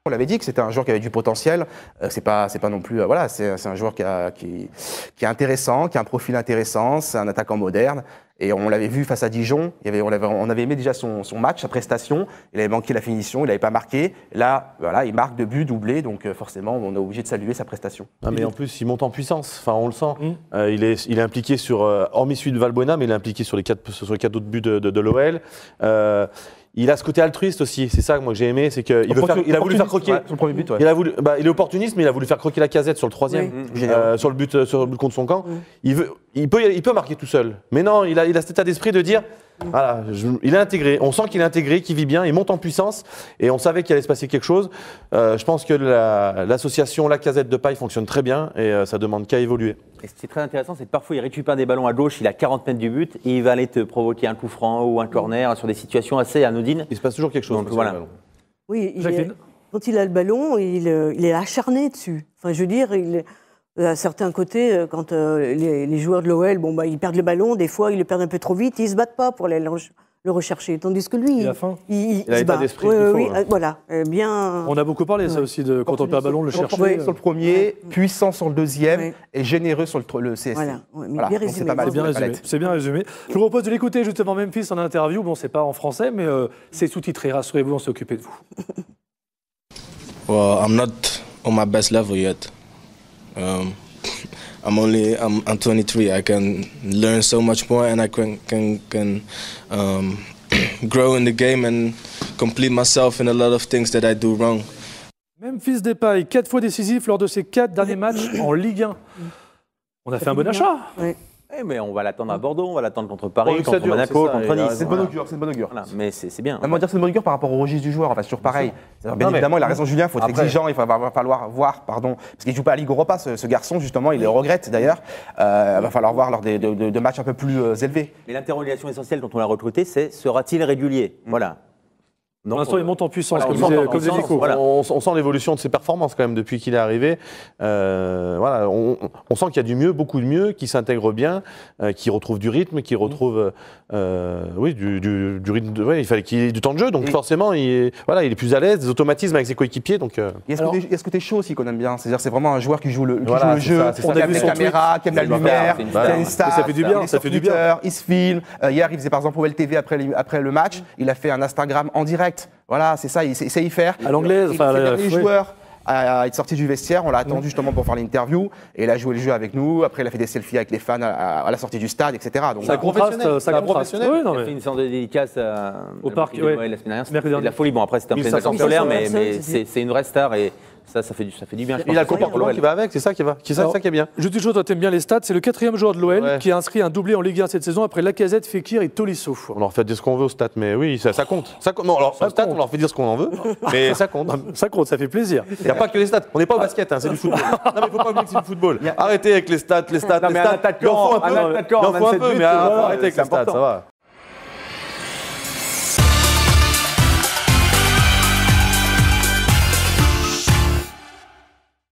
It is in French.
On l'avait dit que c'était un joueur qui avait du potentiel. C'est pas non plus voilà, c'est un joueur qui est intéressant, qui a un profil intéressant. C'est un attaquant moderne. Et on l'avait vu face à Dijon. On avait aimé déjà son match, sa prestation. Il avait manqué la finition, il n'avait pas marqué. Là, voilà, il marque 2 buts, doublé. Donc forcément, on est obligé de saluer sa prestation. Ah, mais en plus, il monte en puissance. Enfin, on le sent. Il est impliqué sur, hormis celui de Valbuena, mais il est impliqué sur les 4 autres buts de l'OL. Il a ce côté altruiste aussi, c'est ça moi que j'ai aimé, c'est qu'il a voulu faire croquer. Ouais, sur le premier but, ouais. Il est opportuniste, mais il a voulu faire croquer la Lacazette sur le 3e, sur le but contre son camp. Il peut marquer tout seul, mais non, il a cet état d'esprit de dire, voilà, il est intégré. On sent qu'il est intégré, qu'il vit bien, il monte en puissance, et on savait qu'il allait se passer quelque chose. Je pense que l'association Lacazette de Paille fonctionne très bien, et ça demande qu'à évoluer. Et ce qui est très intéressant, c'est que parfois il récupère des ballons à gauche, il a 40 mètres du but, et il va aller te provoquer un coup franc ou un corner sur des situations assez anodines. Il se passe toujours quelque chose. Donc, voilà. Oui, quand il a le ballon, il est acharné dessus. Enfin, je veux dire, à certains côtés, quand les joueurs de l'OL, ils perdent le ballon, des fois ils le perdent un peu trop vite, ils ne se battent pas pour aller le rechercher. Tandis que lui, il a faim. Il a l'état d'esprit. Voilà, bien. On a beaucoup parlé ça aussi de quand on perd le ballon, le chercher. Sur le premier, puissant sur le deuxième et généreux sur le CSC. Voilà, Voilà. bien résumé. C'est pas mal. C'est bien résumé. Je vous propose de l'écouter justement Memphis en interview. Bon, c'est pas en français, mais c'est sous-titré. Rassurez-vous, on s'est occupé de vous. Well, I'm not on my best level yet. I'm 23. I can learn so much more, and I can grow in the game and complete myself in a lot of things that I do wrong. Memphis Depay, 4 fois décisif lors de ses 4 derniers matchs en Ligue 1. On a fait un bon achat. Oui. Mais on va l'attendre à Bordeaux, on va l'attendre contre Paris, Contre contre Monaco, contre Nice. C'est de bon augure, c'est de bon augure. Voilà. Mais c'est bien. On va dire que c'est de bon augure par rapport au registre du joueur, enfin, c'est toujours pareil. Bien évidemment, il a raison Julien, il faut être exigeant, il va falloir voir, parce qu'il ne joue pas à Ligue Europa, ce garçon, justement, il le regrette d'ailleurs. Il va falloir voir lors de matchs un peu plus élevés. Mais l'interrogation essentielle dont on l'a recruté, c'est sera-t-il régulier? Voilà. Pour l'instant, il monte en puissance, Voilà, comme disait Nico. Voilà. On sent l'évolution de ses performances quand même depuis qu'il est arrivé. Voilà, on sent qu'il y a du mieux, beaucoup de mieux, qu'il s'intègre bien, qu'il retrouve du rythme, qu'il retrouve du rythme. Il fallait qu'il ait du temps de jeu, donc forcément, il est plus à l'aise, des automatismes avec ses coéquipiers. Donc, il y a ce côté chaud aussi qu'on aime bien. C'est-à-dire, c'est vraiment un joueur qui joue le jeu, qui aime les caméras, qui aime la lumière, qui a une star. Ça fait du bien, ça fait du bien. Il se filme. Hier, il faisait par exemple OL TV après le match. Il a fait un Instagram en direct. Voilà, c'est ça, il sait y faire. À l'anglaise, enfin, le dernier joueur à être sorti du vestiaire, on l'a attendu justement pour faire l'interview, et il a joué le jeu avec nous. Après, il a fait des selfies avec les fans à la sortie du stade, etc. Donc, ça contraste, ça contraste. Il a fait une sorte de dédicace au parc la semaine dernière. C'était de la folie. Bon, après, c'était un plein vacances scolaires, mais c'est une vraie star et ça fait du bien. Il a le comportement qui va avec, c'est ça qui est bien. Je dis chose, toi t'aimes bien les stats, c'est le 4e joueur de l'OL qui a inscrit un doublé en Ligue 1 cette saison après Lacazette, Fekir et Tolisso. On leur fait dire ce qu'on veut aux stats, mais oui, ça compte. Non, alors aux stats, on leur fait dire ce qu'on en veut, mais ça compte. Ça compte, ça fait plaisir. Il n'y a pas que les stats. On n'est pas au basket, c'est du football. Non, mais il ne faut pas oublier que c'est du football. Arrêtez avec les stats. Non, mais un attaquant, il en faut un peu, mais arrêtez avec les stats, ça va.